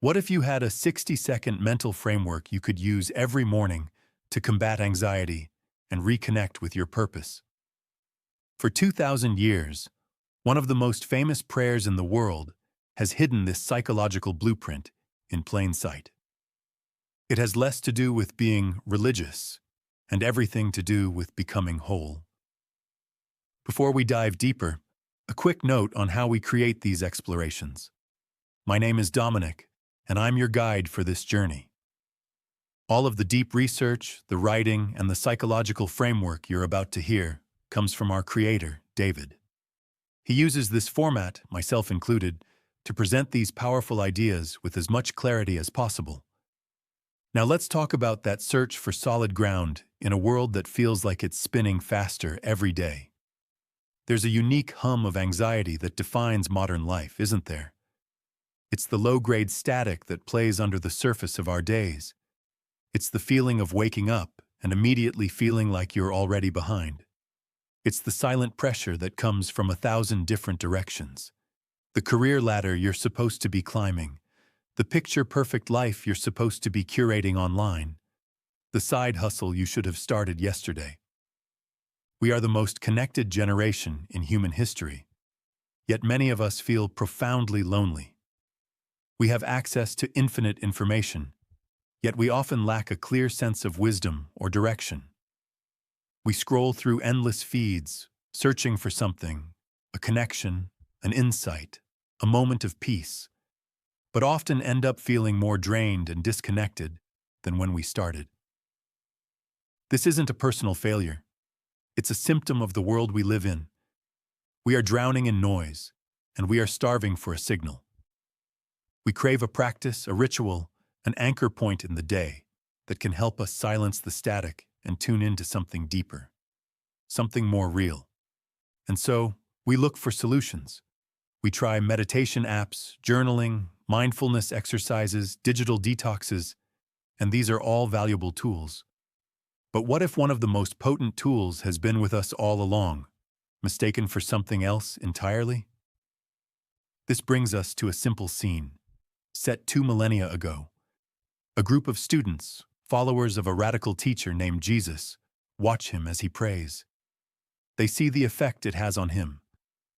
What if you had a 60-second mental framework you could use every morning to combat anxiety and reconnect with your purpose? For 2,000 years, one of the most famous prayers in the world has hidden this psychological blueprint in plain sight. It has less to do with being religious and everything to do with becoming whole. Before we dive deeper, a quick note on how we create these explorations. My name is Dominic, and I'm your guide for this journey. All of the deep research, the writing, and the psychological framework you're about to hear comes from our creator, David. He uses this format, myself included, to present these powerful ideas with as much clarity as possible. Now let's talk about that search for solid ground in a world that feels like it's spinning faster every day. There's a unique hum of anxiety that defines modern life, isn't there? It's the low-grade static that plays under the surface of our days. It's the feeling of waking up and immediately feeling like you're already behind. It's the silent pressure that comes from 1,000 different directions. The career ladder you're supposed to be climbing, the picture-perfect life you're supposed to be curating online, the side hustle you should have started yesterday. We are the most connected generation in human history, yet many of us feel profoundly lonely. We have access to infinite information, yet we often lack a clear sense of wisdom or direction. We scroll through endless feeds, searching for something, a connection, an insight, a moment of peace, but often end up feeling more drained and disconnected than when we started. This isn't a personal failure. It's a symptom of the world we live in. We are drowning in noise, and we are starving for a signal. We crave a practice, a ritual, an anchor point in the day that can help us silence the static and tune into something deeper, something more real. And so, we look for solutions. We try meditation apps, journaling, mindfulness exercises, digital detoxes, and these are all valuable tools. But what if one of the most potent tools has been with us all along, mistaken for something else entirely? This brings us to a simple scene, set 2 millennia ago. A group of students, followers of a radical teacher named Jesus, watch him as he prays. They see the effect it has on him,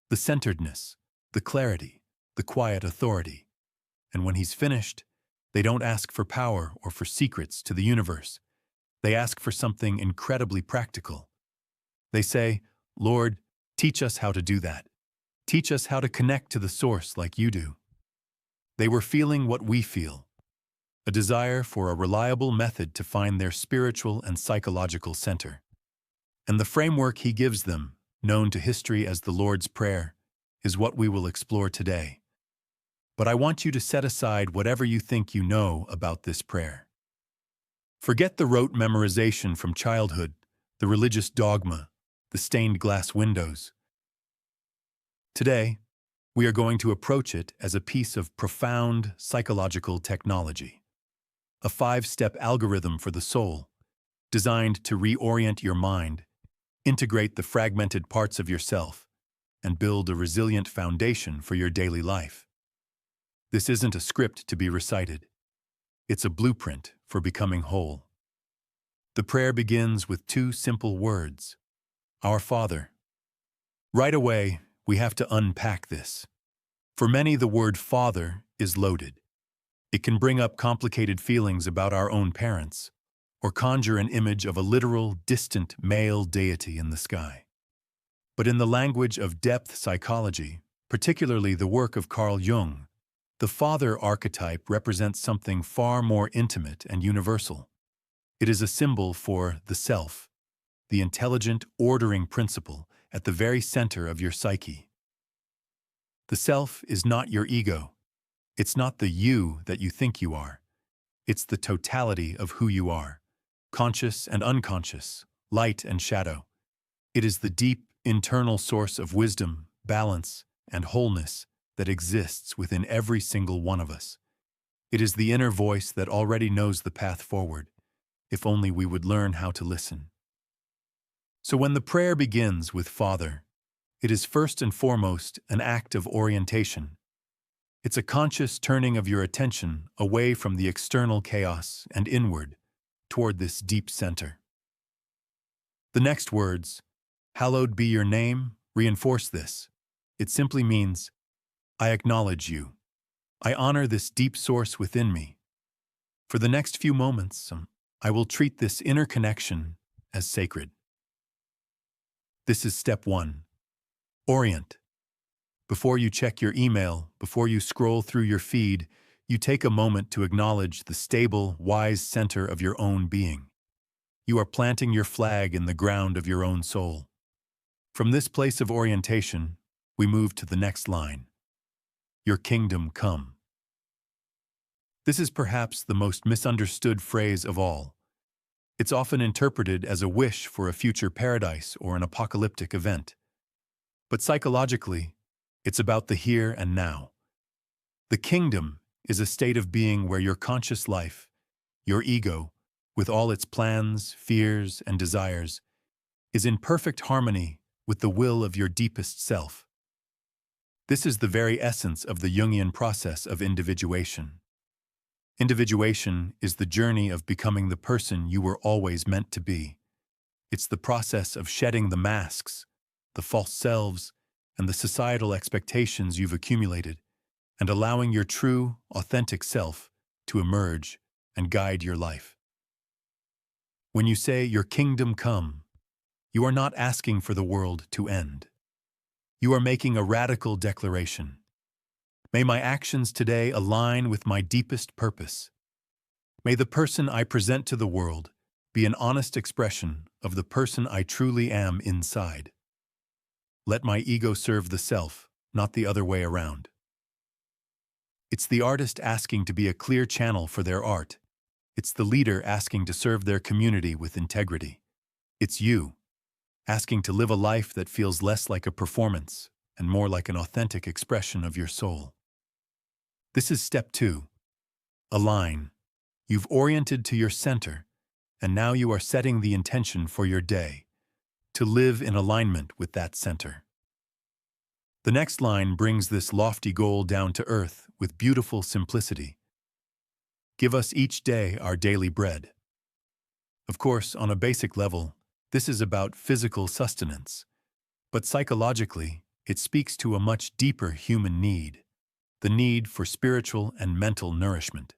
the centeredness, the clarity, the quiet authority. And when he's finished, they don't ask for power or for secrets to the universe. They ask for something incredibly practical. They say, "Lord, teach us how to do that. Teach us how to connect to the source like you do." They were feeling what we feel, a desire for a reliable method to find their spiritual and psychological center. And the framework he gives them, known to history as the Lord's Prayer, is what we will explore today. But I want you to set aside whatever you think you know about this prayer. Forget the rote memorization from childhood, the religious dogma, the stained glass windows. Today, we are going to approach it as a piece of profound psychological technology, a 5-step algorithm for the soul, designed to reorient your mind, integrate the fragmented parts of yourself, and build a resilient foundation for your daily life. This isn't a script to be recited. It's a blueprint for becoming whole. The prayer begins with 2 simple words, Our Father. Right away, we have to unpack this. For many, the word Father is loaded. It can bring up complicated feelings about our own parents, or conjure an image of a literal, distant male deity in the sky. But in the language of depth psychology, particularly the work of Carl Jung, the father archetype represents something far more intimate and universal. It is a symbol for the self, the intelligent, ordering principle at the very center of your psyche. The self is not your ego. It's not the you that you think you are. It's the totality of who you are, conscious and unconscious, light and shadow. It is the deep, internal source of wisdom, balance, and wholeness that exists within every single one of us. It is the inner voice that already knows the path forward, if only we would learn how to listen. So when the prayer begins with Father, it is first and foremost an act of orientation. It's a conscious turning of your attention away from the external chaos and inward toward this deep center. The next words, "Hallowed be your name," reinforce this. It simply means, I acknowledge you. I honor this deep source within me. For the next few moments, I will treat this inner connection as sacred. This is step 1. Orient. Before you check your email, before you scroll through your feed, you take a moment to acknowledge the stable, wise center of your own being. You are planting your flag in the ground of your own soul. From this place of orientation, we move to the next line. Your kingdom come. This is perhaps the most misunderstood phrase of all. It's often interpreted as a wish for a future paradise or an apocalyptic event. But psychologically, it's about the here and now. The kingdom is a state of being where your conscious life, your ego, with all its plans, fears, and desires, is in perfect harmony with the will of your deepest self. This is the very essence of the Jungian process of individuation. Individuation is the journey of becoming the person you were always meant to be. It's the process of shedding the masks, the false selves, and the societal expectations you've accumulated, and allowing your true, authentic self to emerge and guide your life. When you say, your kingdom come, you are not asking for the world to end. You are making a radical declaration. May my actions today align with my deepest purpose. May the person I present to the world be an honest expression of the person I truly am inside. Let my ego serve the self, not the other way around. It's the artist asking to be a clear channel for their art. It's the leader asking to serve their community with integrity. It's you, asking to live a life that feels less like a performance and more like an authentic expression of your soul. This is step 2. Align. You've oriented to your center, and now you are setting the intention for your day, to live in alignment with that center. The next line brings this lofty goal down to earth with beautiful simplicity. Give us each day our daily bread. Of course, on a basic level, this is about physical sustenance, but psychologically, it speaks to a much deeper human need, the need for spiritual and mental nourishment.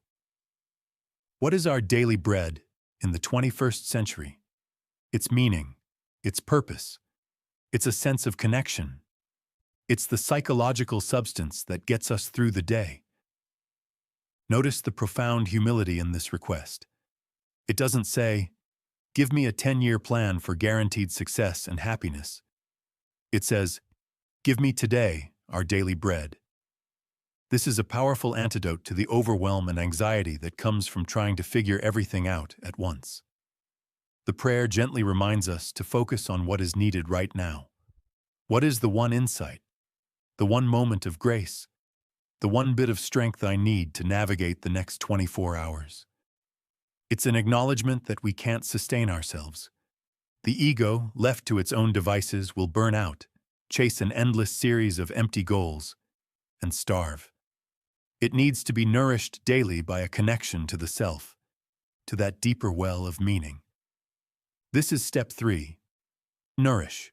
What is our daily bread in the 21st century? Its meaning, its purpose, it's a sense of connection. It's the psychological substance that gets us through the day. Notice the profound humility in this request. It doesn't say, give me a 10-year plan for guaranteed success and happiness. It says, give me today our daily bread. This is a powerful antidote to the overwhelm and anxiety that comes from trying to figure everything out at once. The prayer gently reminds us to focus on what is needed right now. What is the one insight, the one moment of grace, the one bit of strength I need to navigate the next 24 hours? It's an acknowledgement that we can't sustain ourselves. The ego, left to its own devices, will burn out, chase an endless series of empty goals, and starve. It needs to be nourished daily by a connection to the self, to that deeper well of meaning. This is step 3. Nourish.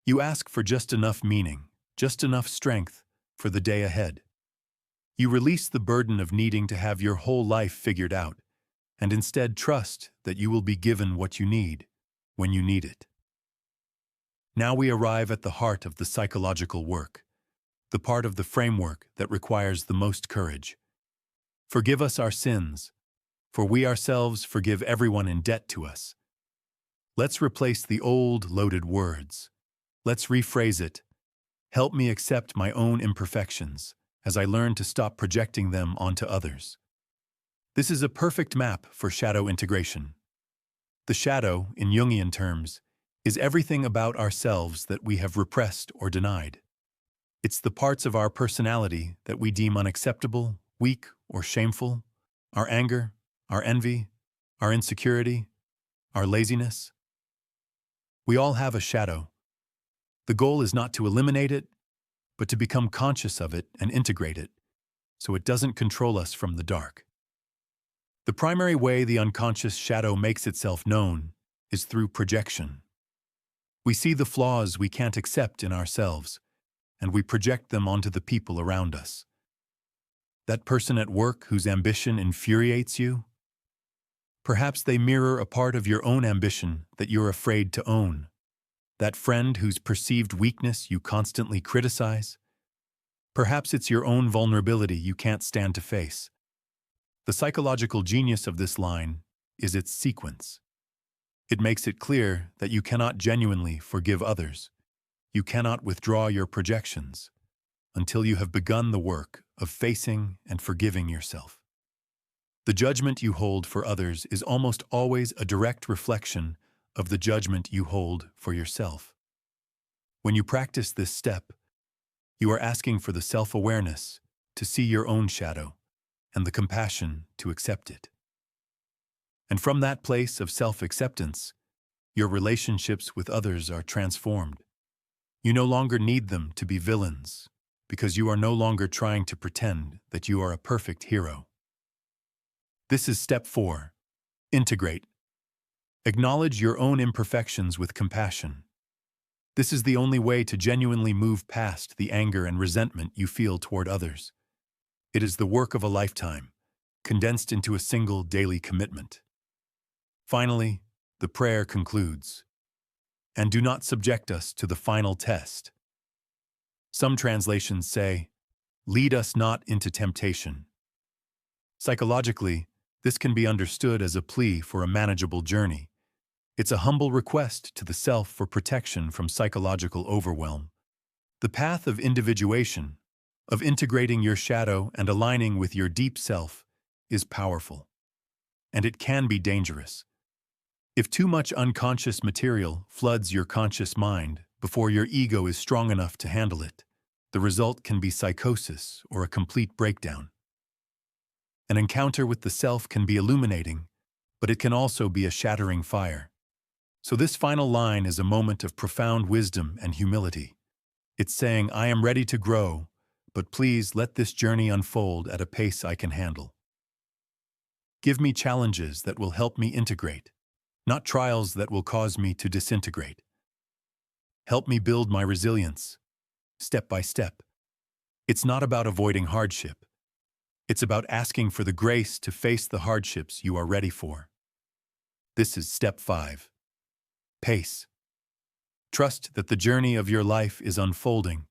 You ask for just enough meaning, just enough strength for the day ahead. You release the burden of needing to have your whole life figured out, and instead trust that you will be given what you need, when you need it. Now we arrive at the heart of the psychological work, the part of the framework that requires the most courage. Forgive us our sins, for we ourselves forgive everyone in debt to us. Let's replace the old, loaded words. Let's rephrase it. Help me accept my own imperfections as I learn to stop projecting them onto others. This is a perfect map for shadow integration. The shadow, in Jungian terms, is everything about ourselves that we have repressed or denied. It's the parts of our personality that we deem unacceptable, weak, or shameful, our anger, our envy, our insecurity, our laziness. We all have a shadow. The goal is not to eliminate it, but to become conscious of it and integrate it, so it doesn't control us from the dark. The primary way the unconscious shadow makes itself known is through projection. We see the flaws we can't accept in ourselves, and we project them onto the people around us. That person at work whose ambition infuriates you? Perhaps they mirror a part of your own ambition that you're afraid to own. That friend whose perceived weakness you constantly criticize? Perhaps it's your own vulnerability you can't stand to face. The psychological genius of this line is its sequence. It makes it clear that you cannot genuinely forgive others. You cannot withdraw your projections until you have begun the work of facing and forgiving yourself. The judgment you hold for others is almost always a direct reflection of the judgment you hold for yourself. When you practice this step, you are asking for the self-awareness to see your own shadow and the compassion to accept it. And from that place of self-acceptance, your relationships with others are transformed. You no longer need them to be villains, because you are no longer trying to pretend that you are a perfect hero. This is step 4. Integrate. Acknowledge your own imperfections with compassion. This is the only way to genuinely move past the anger and resentment you feel toward others. It is the work of a lifetime, condensed into a single daily commitment. Finally, the prayer concludes, "And do not subject us to the final test." Some translations say, "Lead us not into temptation." Psychologically, this can be understood as a plea for a manageable journey. It's a humble request to the self for protection from psychological overwhelm. The path of individuation, of integrating your shadow and aligning with your deep self, is powerful. And it can be dangerous. If too much unconscious material floods your conscious mind before your ego is strong enough to handle it, the result can be psychosis or a complete breakdown. An encounter with the self can be illuminating, but it can also be a shattering fire. So this final line is a moment of profound wisdom and humility. It's saying, "I am ready to grow, but please let this journey unfold at a pace I can handle. Give me challenges that will help me integrate, not trials that will cause me to disintegrate. Help me build my resilience, step by step." It's not about avoiding hardship. It's about asking for the grace to face the hardships you are ready for. This is step 5. Pace. Trust that the journey of your life is unfolding,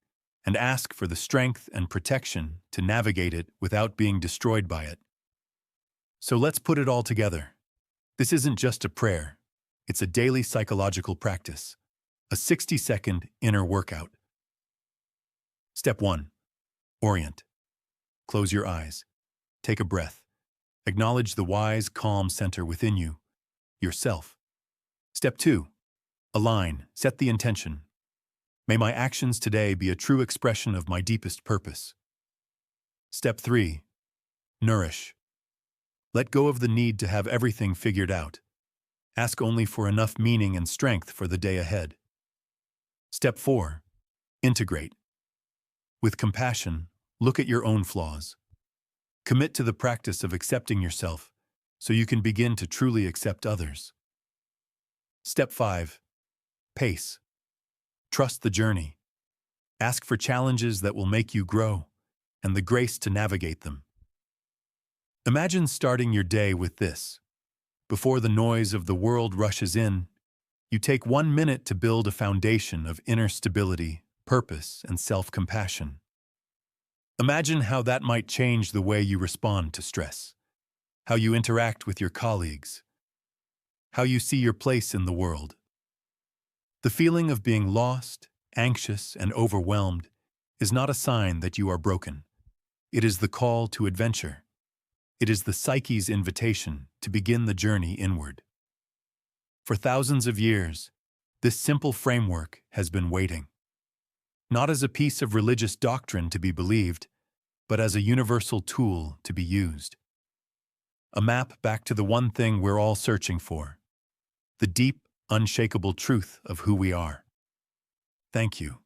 and ask for the strength and protection to navigate it without being destroyed by it. So let's put it all together. This isn't just a prayer. It's a daily psychological practice, a 60-second inner workout. Step 1. Orient. Close your eyes. Take a breath. Acknowledge the wise, calm center within you, yourself. Step 2. Align. Set the intention. May my actions today be a true expression of my deepest purpose. Step 3. Nourish. Let go of the need to have everything figured out. Ask only for enough meaning and strength for the day ahead. Step 4. Integrate. With compassion, look at your own flaws. Commit to the practice of accepting yourself so you can begin to truly accept others. Step 5. Pace. Trust the journey. Ask for challenges that will make you grow and the grace to navigate them. Imagine starting your day with this. Before the noise of the world rushes in, you take 1 minute to build a foundation of inner stability, purpose, and self-compassion. Imagine how that might change the way you respond to stress, how you interact with your colleagues, how you see your place in the world. The feeling of being lost, anxious, and overwhelmed is not a sign that you are broken. It is the call to adventure. It is the psyche's invitation to begin the journey inward. For thousands of years, this simple framework has been waiting. Not as a piece of religious doctrine to be believed, but as a universal tool to be used. A map back to the one thing we're all searching for: the deep, unshakable truth of who we are. Thank you.